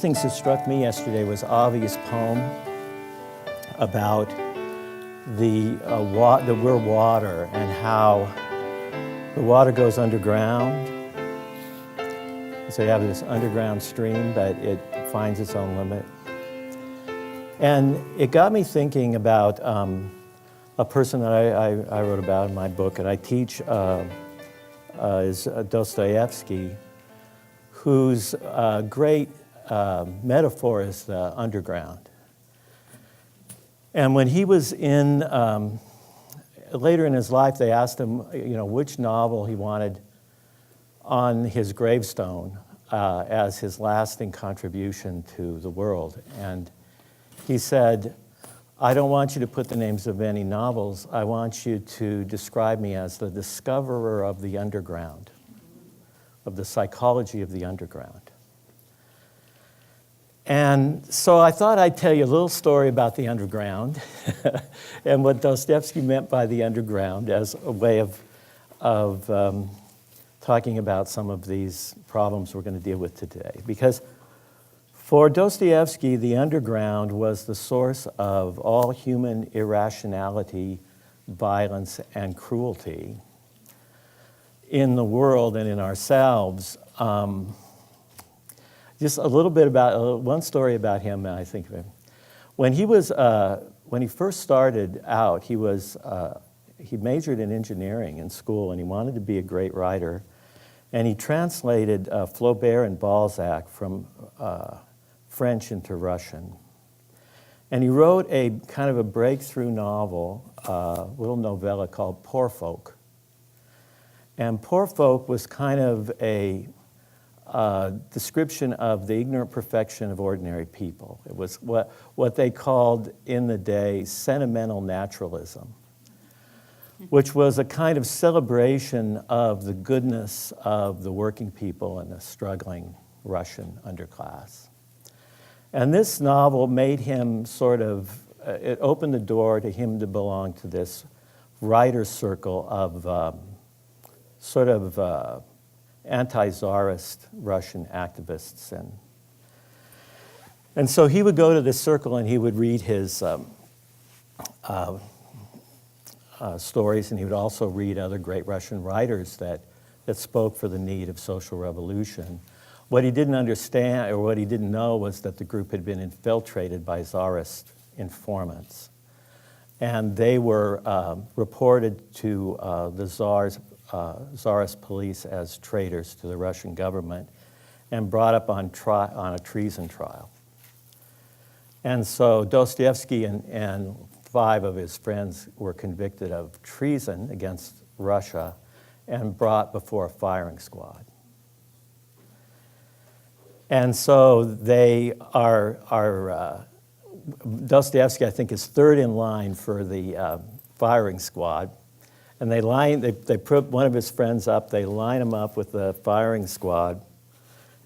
things that struck me yesterday was Avi's poem about the we're water and how the water goes underground. So you have this underground stream, but it finds its own limit. And it got me thinking about a person that I wrote about in my book, and I teach is Dostoevsky, whose great metaphor is the underground. And when he was later in his life, they asked him, which novel he wanted on his gravestone as his lasting contribution to the world. And he said, I don't want you to put the names of any novels. I want you to describe me as the discoverer of the underground, of the psychology of the underground. And so I thought I'd tell you a little story about the underground and what Dostoevsky meant by the underground as a way of talking about some of these problems we're going to deal with today. Because for Dostoevsky, the underground was the source of all human irrationality, violence, and cruelty in the world and in ourselves. Just a little bit about one story about him. I think of him when he first started out. He majored in engineering in school, and he wanted to be a great writer. And he translated Flaubert and Balzac from French into Russian. And he wrote a kind of a breakthrough novel, little novella called Poor Folk. And Poor Folk was kind of a description of the ignorant perfection of ordinary people. It was what they called in the day sentimental naturalism, which was a kind of celebration of the goodness of the working people and the struggling Russian underclass. And this novel made him it opened the door to him to belong to this writer's circle of anti-czarist Russian activists. And so he would go to this circle and he would read his stories, and he would also read other great Russian writers that spoke for the need of social revolution. What he didn't understand, or what he didn't know, was that the group had been infiltrated by czarist informants. And they were reported to the czarist police as traitors to the Russian government and brought up on a treason trial. And so Dostoevsky and 5 of his friends were convicted of treason against Russia and brought before a firing squad. And so they are Dostoevsky, I think, is third in line for the firing squad. And they put one of his friends up, they line him up with the firing squad,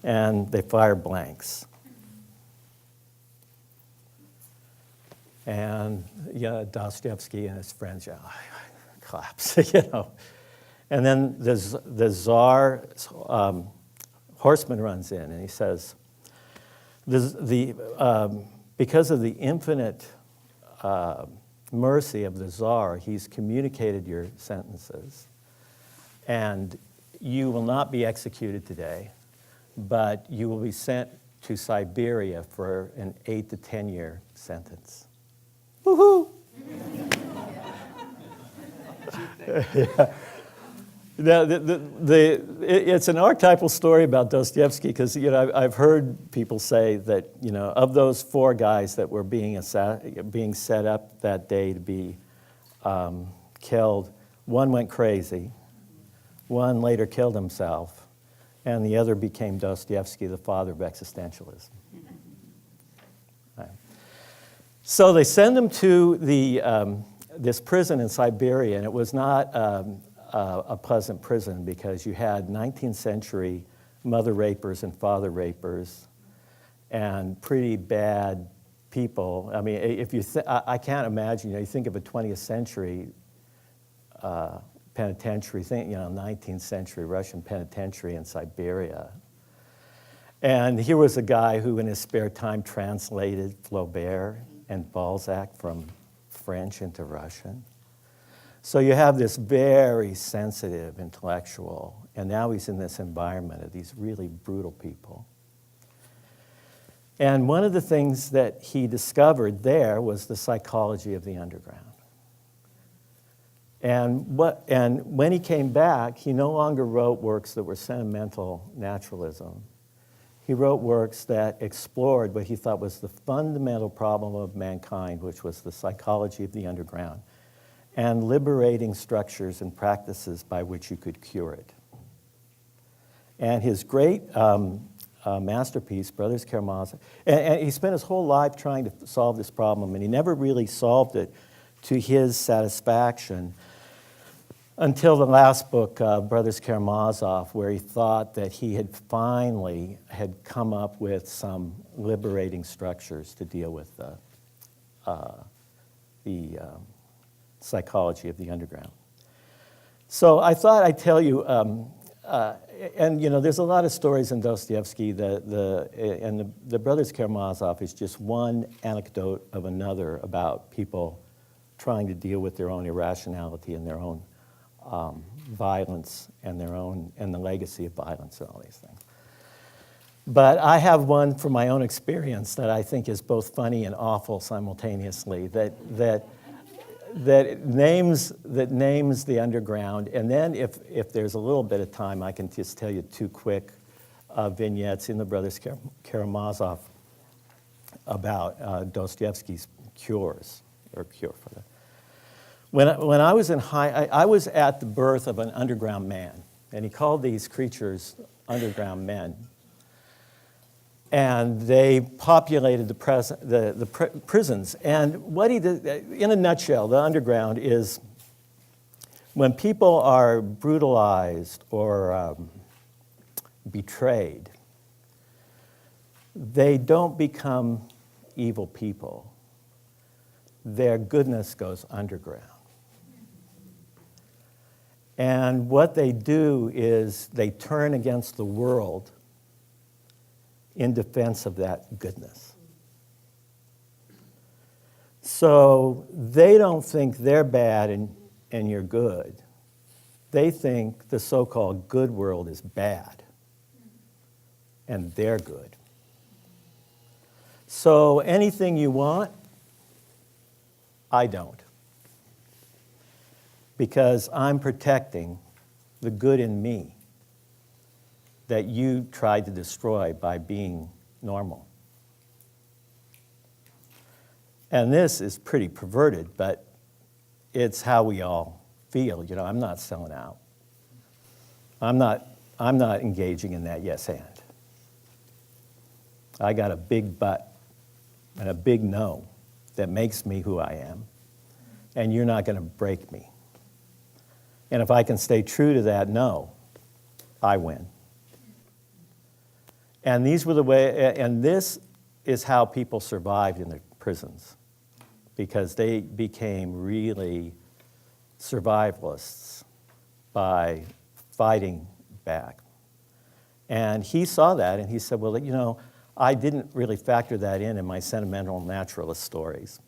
and they fire blanks. And Dostoevsky and his friends, claps, And then the czar horseman runs in, and he says, because of the infinite mercy of the czar, he's communicated your sentences, and you will not be executed today, but you will be sent to Siberia for an 8 to 10 year sentence. Woohoo! Yeah. Now, it's an archetypal story about Dostoevsky because I've heard people say that of those 4 guys that were being set up that day to be killed, one went crazy, one later killed himself, and the other became Dostoevsky, the father of existentialism. Right. So they send him to this prison in Siberia, and it was not a pleasant prison because you had 19th century mother rapers and father rapers and pretty bad people. I mean, if you I can't imagine, you think of a 20th century penitentiary, 19th century Russian penitentiary in Siberia. And here was a guy who in his spare time translated Flaubert and Balzac from French into Russian. So you have this very sensitive intellectual, and now he's in this environment of these really brutal people. And one of the things that he discovered there was the psychology of the underground. And when he came back, he no longer wrote works that were sentimental naturalism. He wrote works that explored what he thought was the fundamental problem of mankind, which was the psychology of the underground, and liberating structures and practices by which you could cure it. And his great masterpiece, Brothers Karamazov, and he spent his whole life trying to solve this problem, and he never really solved it to his satisfaction until the last book, Brothers Karamazov, where he thought that he had finally come up with some liberating structures to deal with the psychology of the underground. So I thought I'd tell you, and you know, there's a lot of stories in Dostoevsky, and the Brothers Karamazov is just one anecdote of another about people trying to deal with their own irrationality and their own violence and the legacy of violence and all these things. But I have one from my own experience that I think is both funny and awful simultaneously, that names the underground. And then if there's a little bit of time, I can just tell you two quick vignettes in the Brothers Karamazov about Dostoevsky's cures, or cure for that. When I was in I was at the birth of an underground man, and he called these creatures underground men. And they populated the prisons. And what he did, in a nutshell, the underground is when people are brutalized or betrayed, they don't become evil people. Their goodness goes underground. And what they do is they turn against the world in defense of that goodness. So they don't think they're bad and you're good. They think the so-called good world is bad and they're good. So anything you want, I don't. Because I'm protecting the good in me that you tried to destroy by being normal. And this is pretty perverted, but it's how we all feel. You know, I'm not selling out. I'm not engaging in that yes and. I got a big but and a big no that makes me who I am, and you're not going to break me. And if I can stay true to that no, I win. And these were the way, and this is how people survived in the prisons, because they became really survivalists by fighting back. And he saw that, and he said, well, you know, I didn't really factor that in my sentimental naturalist stories.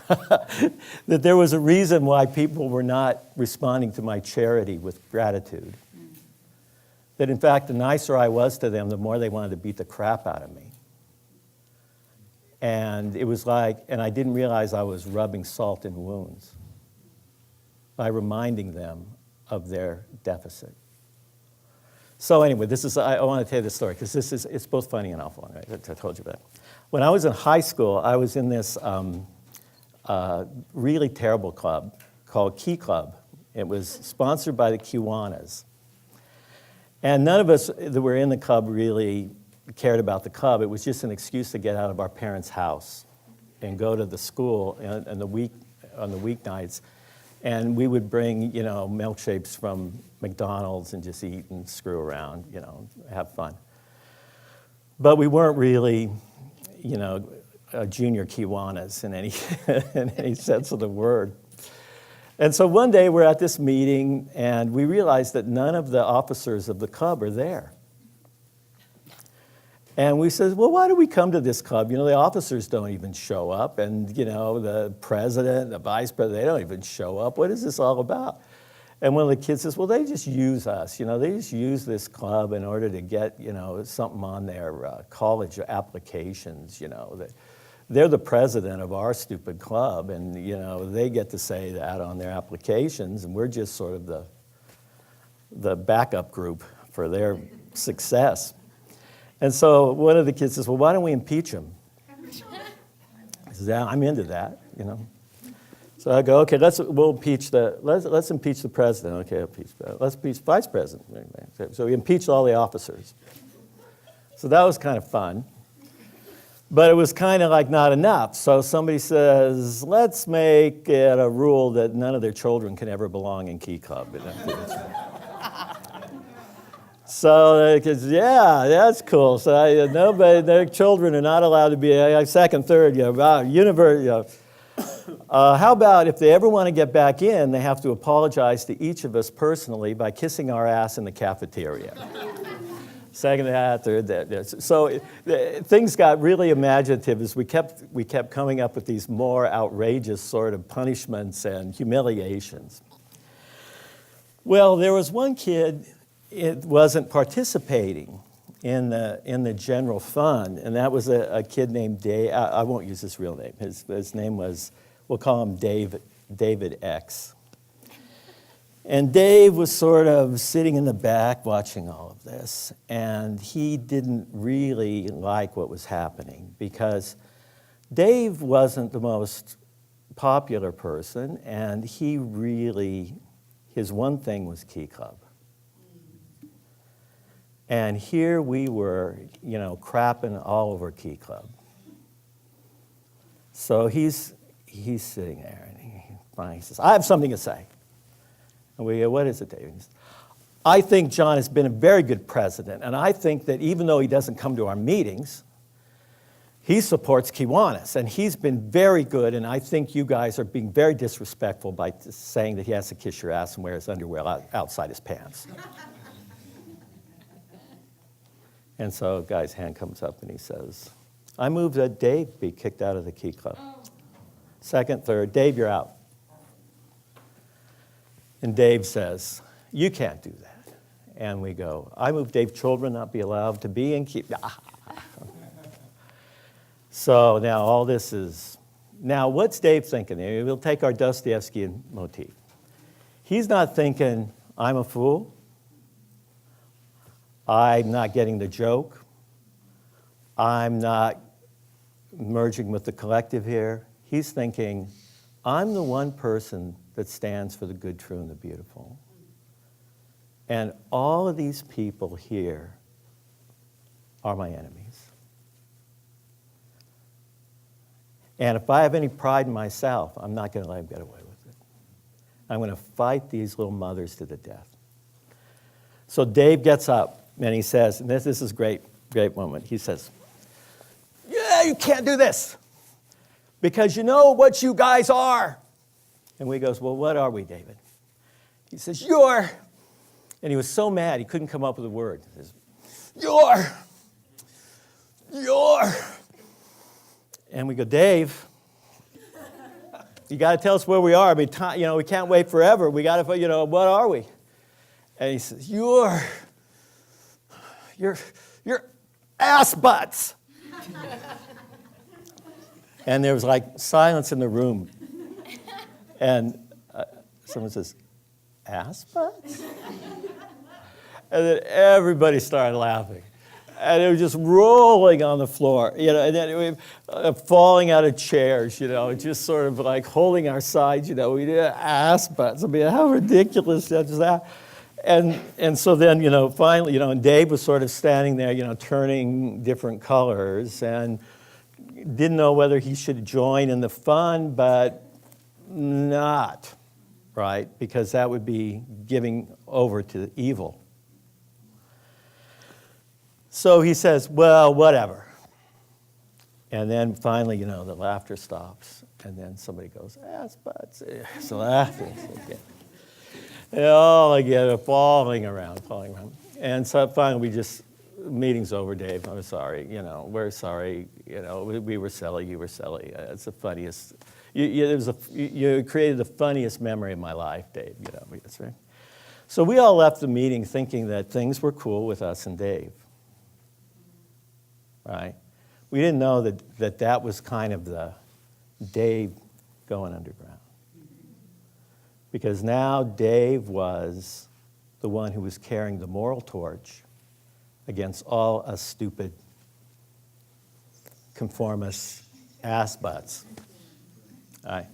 That there was a reason why people were not responding to my charity with gratitude. That in fact, the nicer I was to them, the more they wanted to beat the crap out of me. And it was like, and I didn't realize I was rubbing salt in wounds by reminding them of their deficit. So anyway, I want to tell you this story, because it's both funny and awful, right? I told you that. When I was in high school, I was in this really terrible club called Key Club. It was sponsored by the Kiwanis. And none of us that were in the club really cared about the club. It was just an excuse to get out of our parents' house and go to the school on the weeknights. And we would bring, you know, milkshakes from McDonald's and just eat and screw around, you know, have fun. But we weren't really, you know, junior Kiwanis in any sense of the word. And so one day we're at this meeting and we realized that none of the officers of the club are there. And we said, well, why do we come to this club? The officers don't even show up, and, the president, the vice president, they don't even show up. What is this all about? And one of the kids says, well, they just use us. They just use this club in order to get, something on their college applications, They're the president of our stupid club, and, they get to say that on their applications, and we're just sort of the backup group for their success. And so one of the kids says, well, why don't we impeach him? I says, yeah, I'm into that, So I go, okay, let's impeach the president. Okay, let's impeach the vice president. So we impeached all the officers. So that was kind of fun. But it was kind of like not enough. So somebody says, let's make it a rule that none of their children can ever belong in Key Club. So the kids, yeah, that's cool. So nobody, their children are not allowed to be second, third, university. How about if they ever want to get back in, they have to apologize to each of us personally by kissing our ass in the cafeteria. Second that, third that. So things got really imaginative as we kept coming up with these more outrageous sort of punishments and humiliations. Well, there was one kid, it wasn't participating in the general fund, and that was a kid named Dave. I won't use his real name. His name was, we'll call him David X. And Dave was sort of sitting in the back watching all of this, and he didn't really like what was happening because Dave wasn't the most popular person, and his one thing was Key Club. And here we were, crapping all over Key Club. So he's sitting there, and he says, I have something to say. And we go, what is it, David? I think John has been a very good president, and I think that even though he doesn't come to our meetings, he supports Kiwanis, and he's been very good, and I think you guys are being very disrespectful by saying that he has to kiss your ass and wear his underwear outside his pants. And so a guy's hand comes up and he says, I move that Dave be kicked out of the Key Club. Second, third, Dave, you're out. And Dave says, you can't do that. And we go, I move Dave's children not be allowed to be in Key. So now all this is, now what's Dave thinking? We'll take our Dostoevskian motif. He's not thinking, I'm a fool. I'm not getting the joke. I'm not merging with the collective here. He's thinking, I'm the one person that stands for the good, true, and the beautiful. And all of these people here are my enemies. And if I have any pride in myself, I'm not going to let them get away with it. I'm going to fight these little mothers to the death. So Dave gets up and he says, and this is a great moment. He says, yeah, you can't do this because you know what you guys are. And we goes, well, what are we, David? He says, you're, and he was so mad he couldn't come up with a word. He says, you're, and we go, Dave, you got to tell us where we are. I mean, we can't wait forever. We got to, what are we? And he says, you're ass butts. And there was like silence in the room. And someone says, ass butts? And then everybody started laughing. And it was just rolling on the floor, and then falling out of chairs, just sort of like holding our sides, we did ass butts. I mean, how ridiculous is that? And so then, finally, and Dave was sort of standing there, turning different colors and didn't know whether he should join in the fun, but not, right? Because that would be giving over to evil. So he says, well, whatever. And then finally, the laughter stops. And then somebody goes, ass butts. So laughter. And all again, falling around. And so finally we just meeting's over, Dave. I'm sorry. We're sorry. We were silly. You were silly. It's the funniest. You created the funniest memory of my life, Dave. That's right. So we all left the meeting thinking that things were cool with us and Dave. Right? We didn't know that was kind of the Dave going underground. Because now Dave was the one who was carrying the moral torch against all us stupid, conformist ass butts. All right.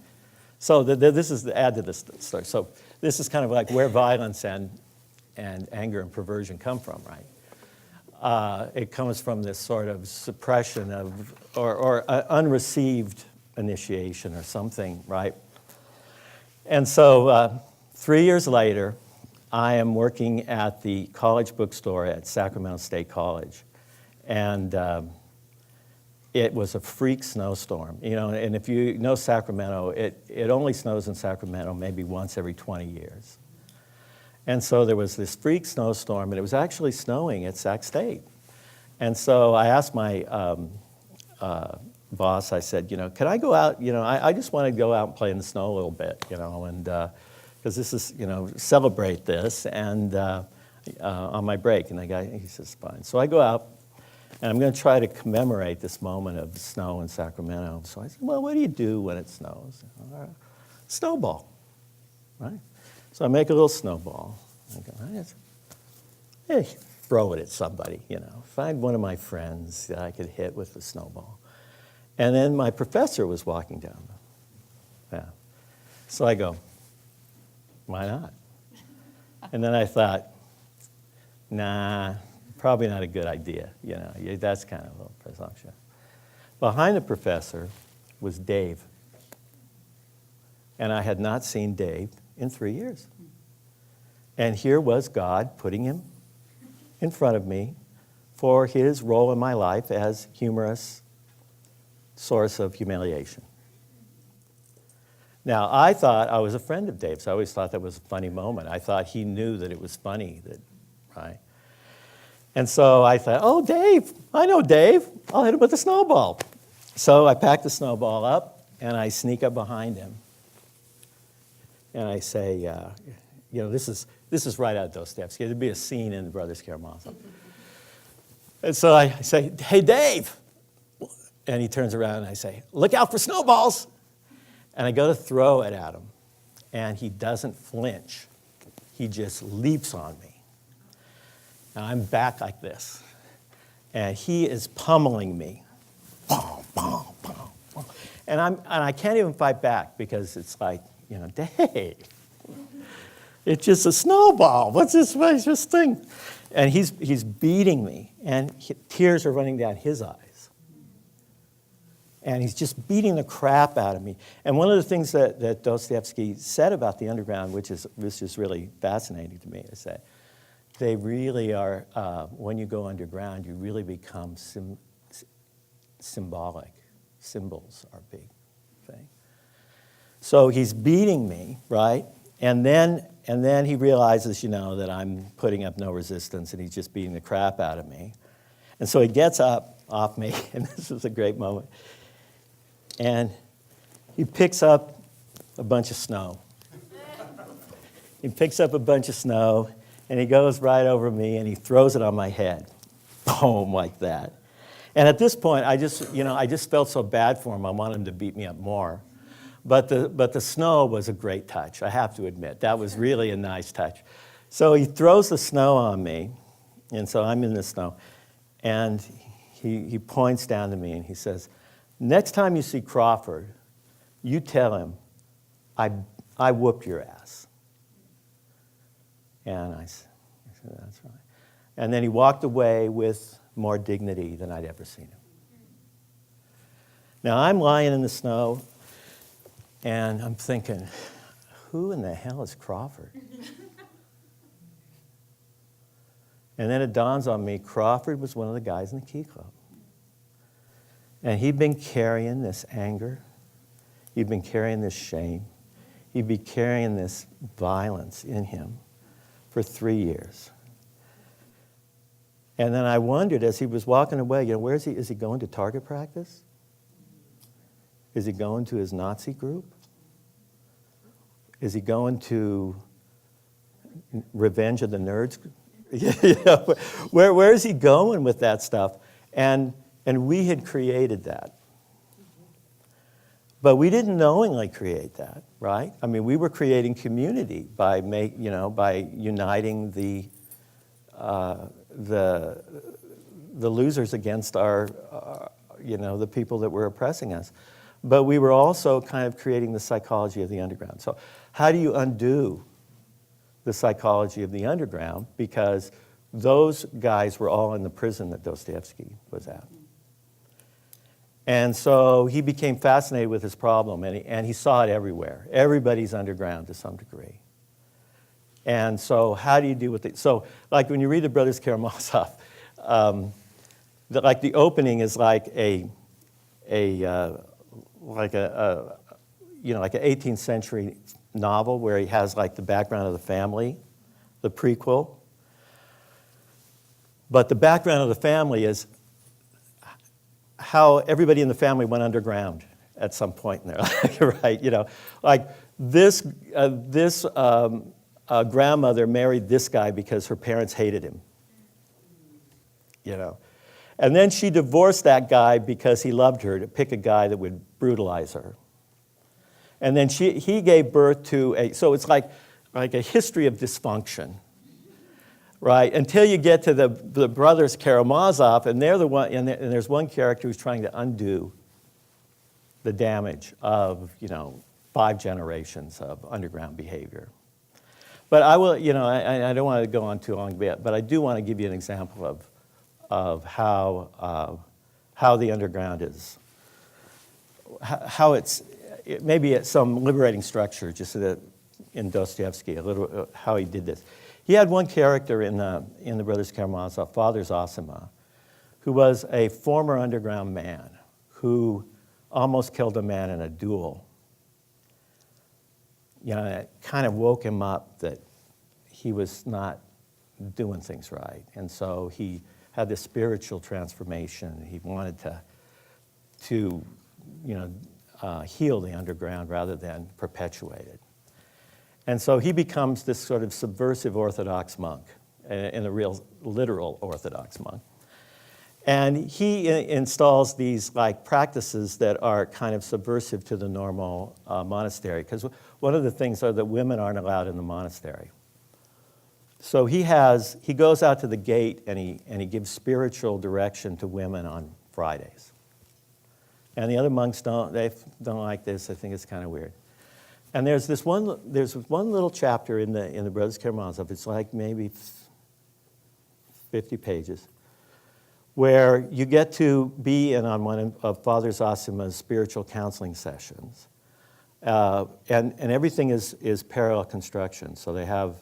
So this is the add to this story. So this is kind of like where violence and anger and perversion come from, right? It comes from this sort of suppression of or unreceived initiation or something, right? And so 3 years later, I am working at the college bookstore at Sacramento State College. And it was a freak snowstorm. And if you know Sacramento, it only snows in Sacramento maybe once every 20 years. And so there was this freak snowstorm, and it was actually snowing at Sac State. And so I asked my boss, I said, can I go out? I just want to go out and play in the snow a little bit, and because this is, celebrate this, and on my break. And the guy, he says, fine. So I go out, and I'm going to try to commemorate this moment of snow in Sacramento. So I said, well, what do you do when it snows? Snowball, right? So I make a little snowball. I go, hey, throw it at somebody, Find one of my friends that I could hit with the snowball. And then my professor was walking down the path. So I go, why not? And then I thought, nah, probably not a good idea. That's kind of a little presumption. Behind the professor was Dave. And I had not seen Dave in 3 years. And here was God putting him in front of me for his role in my life as humorous source of humiliation. Now, I thought I was a friend of Dave's. I always thought that was a funny moment. I thought he knew that it was funny, right? And so I thought, oh, Dave, I know Dave. I'll hit him with a snowball. So I pack the snowball up, and I sneak up behind him. And I say, this is right out of Dostoevsky. There'd be a scene in the Brothers Karamazov. And so I say, hey, Dave. And he turns around and I say, look out for snowballs. And I go to throw it at him. And he doesn't flinch. He just leaps on me. And I'm back like this. And he is pummeling me. Boom, boom, boom, boom. And I can't even fight back because it's like, Dave, it's just a snowball. What's this thing? And he's beating me. And tears are running down his eyes. And he's just beating the crap out of me. And one of the things that Dostoevsky said about the underground, which is really fascinating to me, is that they really are, when you go underground, you really become symbolic. Symbols are a big thing. So he's beating me, right? And then he realizes, that I'm putting up no resistance, and he's just beating the crap out of me. And so he gets up off me, and this is a great moment. And he picks up a bunch of snow. He picks up a bunch of snow, and he goes right over me, and he throws it on my head. Boom, like that. And at this point, I just felt so bad for him. I wanted him to beat me up more. But the snow was a great touch, I have to admit. That was really a nice touch. So he throws the snow on me, and so I'm in the snow. And he points down to me, and he says, next time you see Crawford, you tell him, I whooped your ass. And I said, that's right. And then he walked away with more dignity than I'd ever seen him. Now, I'm lying in the snow, and I'm thinking, who in the hell is Crawford? And then it dawns on me, Crawford was one of the guys in the Key Club. And he'd been carrying this anger. He'd been carrying this shame. He'd been carrying this violence in him for 3 years. And then I wondered as he was walking away, where is he? Is he going to target practice? Is he going to his Nazi group? Is he going to Revenge of the Nerds? Where is he going with that stuff? And we had created that. But we didn't knowingly create that, right? I mean, we were creating community by uniting the losers against the people that were oppressing us. But we were also kind of creating the psychology of the underground. So how do you undo the psychology of the underground? Because those guys were all in the prison that Dostoevsky was at. And so he became fascinated with his problem, and he saw it everywhere. Everybody's underground to some degree. And so how do you deal with it? So like when you read the Brothers Karamazov, the opening is like an 18th century novel where he has like the background of the family, the prequel. But the background of the family is how everybody in the family went underground at some point in their life, right? Like this grandmother married this guy because her parents hated him, And then she divorced that guy because he loved her, to pick a guy that would brutalize her. And then he gave birth to so it's like a history of dysfunction, right? Until you get to the brothers Karamazov, and they're the one, and there's one character who's trying to undo the damage of 5 generations of underground behavior. But I will, I don't want to go on too long, but I do want to give you an example of how the underground is, how it's maybe it's some liberating structure, just in Dostoevsky, a little how he did this. He had one character in the Brothers Karamazov, Father Zosima, who was a former underground man who almost killed a man in a duel. It kind of woke him up that he was not doing things right. And so he had this spiritual transformation. He wanted to heal the underground rather than perpetuate it. And so he becomes this sort of subversive Orthodox monk, and a real literal Orthodox monk. And he installs these practices that are kind of subversive to the normal monastery, because one of the things are that women aren't allowed in the monastery. So he goes out to the gate and he gives spiritual direction to women on Fridays. And the other monks don't like this. I think it's kind of weird. And there's one little chapter in the Brothers Karamazov. It's like maybe 50 pages, where you get to be in on one of Father Zosima's spiritual counseling sessions. And everything is parallel construction. So they have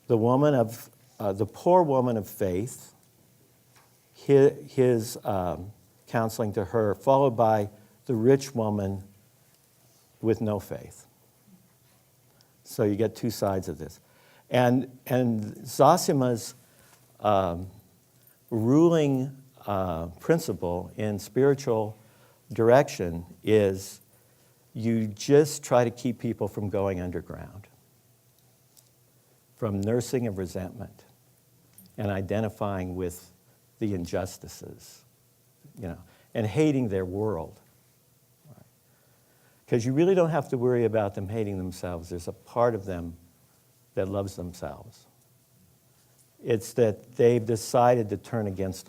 the poor woman of faith, his counseling to her, followed by the rich woman with no faith. So you get two sides of this. And Zosima's ruling principle in spiritual direction is you just try to keep people from going underground, from nursing of resentment and identifying with the injustices, and hating their world. Because you really don't have to worry about them hating themselves. There's a part of them that loves themselves. It's that they've decided to turn against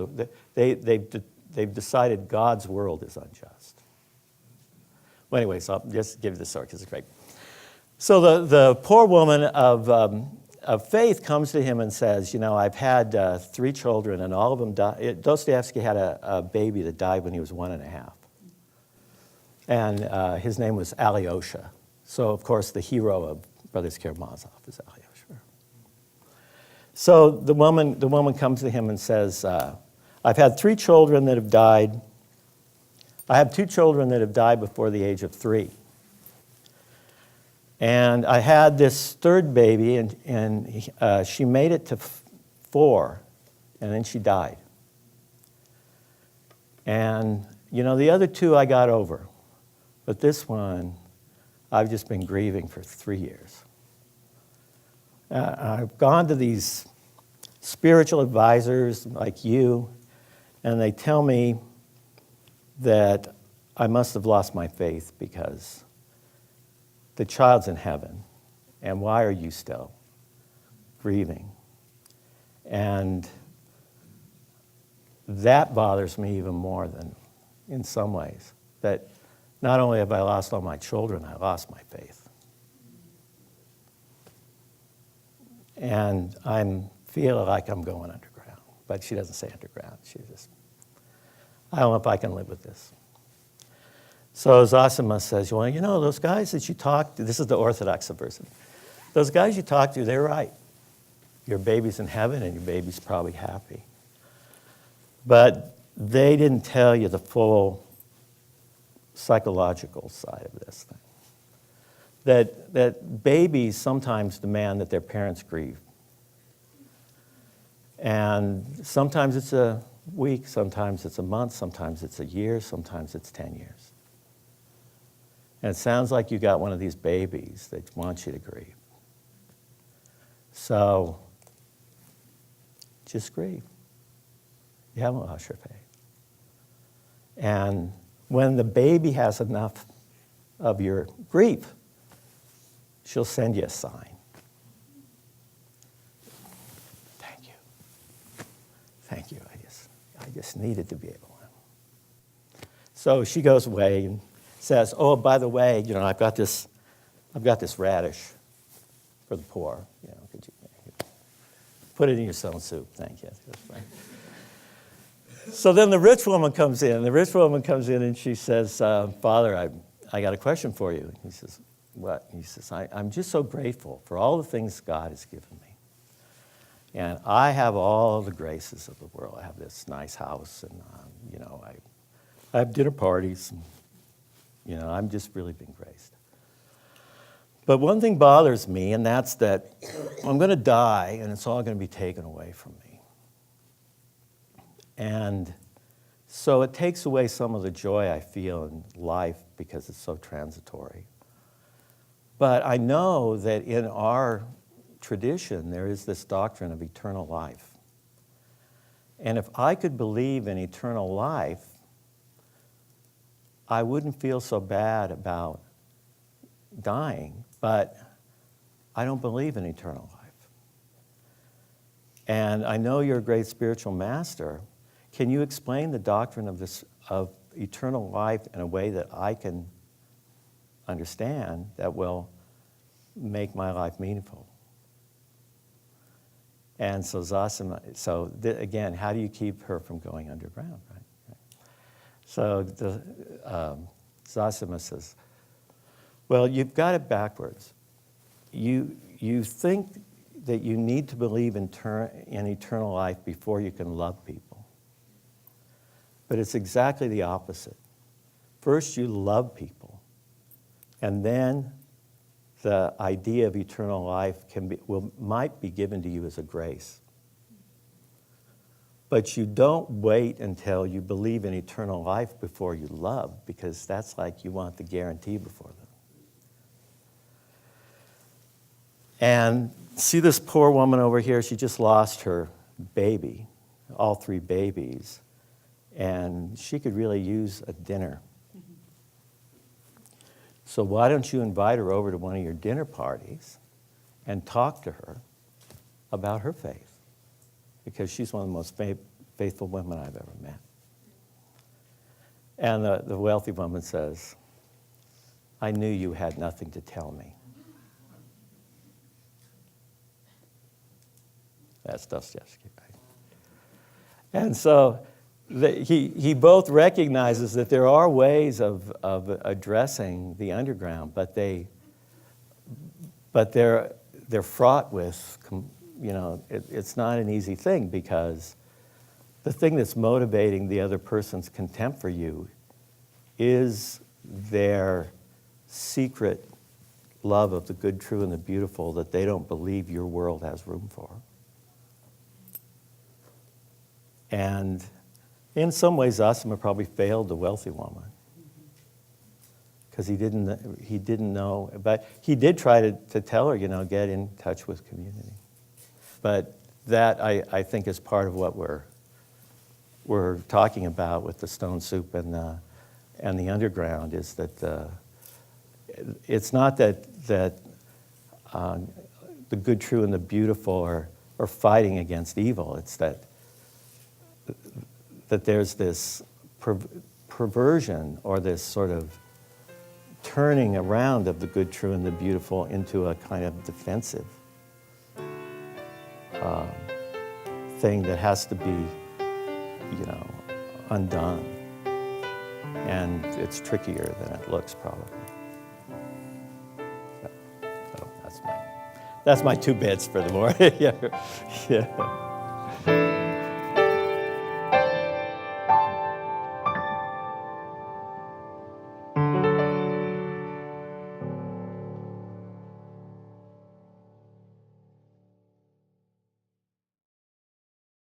they've decided God's world is unjust. Well, anyway, so I'll just give you the story because it's great. So the poor woman of faith comes to him and says, I've had 3 children and all of them died. Dostoevsky had a baby that died when he was 1.5. And his name was Alyosha. So, of course, the hero of Brothers Karamazov is Alyosha. So the woman comes to him and says, I've had 3 children that have died. I have 2 children that have died before the age of 3. And I had this 3rd baby, and she made it to 4 And then she died. And, the other two I got over. But this one, I've just been grieving for 3 years. I've gone to these spiritual advisors like you, and they tell me that I must have lost my faith because the child's in heaven, and why are you still grieving? And that bothers me even more than, in some ways, that not only have I lost all my children, I lost my faith. And I feel like I'm going underground, but she doesn't say underground. She just, I don't know if I can live with this. So Zosima says, well, those guys that you talk to, this is the Orthodox version, those guys you talk to, they're right. Your baby's in heaven and your baby's probably happy. But they didn't tell you the full psychological side of this thing. That babies sometimes demand that their parents grieve. And sometimes it's a week, sometimes it's a month, sometimes it's a year, sometimes it's 10 years. And it sounds like you got one of these babies that wants you to grieve. So, just grieve. You haven't lost your faith. And when the baby has enough of your grief, she'll send you a sign. Thank you. Thank you. I just needed to be able to. So she goes away and says, oh, by the way, I've got this radish for the poor. Could you put it in your own soup? Thank you. So then the rich woman comes in. The rich woman comes in and she says, Father, I got a question for you. He says, what? He says, I'm just so grateful for all the things God has given me. And I have all the graces of the world. I have this nice house, and I have dinner parties, and I'm just really being graced. But one thing bothers me, and that's that I'm going to die, and it's all going to be taken away from me. And so it takes away some of the joy I feel in life because it's so transitory. But I know that in our tradition, there is this doctrine of eternal life. And if I could believe in eternal life, I wouldn't feel so bad about dying, but I don't believe in eternal life. And I know you're a great spiritual master. Can you explain the doctrine of eternal life in a way that I can understand that will make my life meaningful? And so Zosima, again, how do you keep her from going underground, right? So Zosima says, well, you've got it backwards. You think that you need to believe in eternal life before you can love people. But it's exactly the opposite. First, you love people, and then the idea of eternal life might be given to you as a grace. But you don't wait until you believe in eternal life before you love, because that's like you want the guarantee before them. And see this poor woman over here, she just lost her baby, all 3 babies, and she could really use a dinner. So why don't you invite her over to one of your dinner parties and talk to her about her faith? Because she's one of the most faithful women I've ever met. And the wealthy woman says, I knew you had nothing to tell me. That's Dostoevsky, right? And so he both recognizes that there are ways of addressing the underground, but they're fraught with, it's not an easy thing, because the thing that's motivating the other person's contempt for you is their secret love of the good, true, and the beautiful that they don't believe your world has room for. And in some ways, Zosima probably failed the wealthy woman because he didn't know. But he did try to tell her, get in touch with community. But that, I think, is part of what we're talking about with the stone soup and the underground, is that it's not that the good, true, and the beautiful are fighting against evil. It's that there's this perversion, or this sort of turning around of the good, true, and the beautiful into a kind of defensive thing that has to be, undone. And it's trickier than it looks, probably. So that's my 2 bits for the morning. Yeah.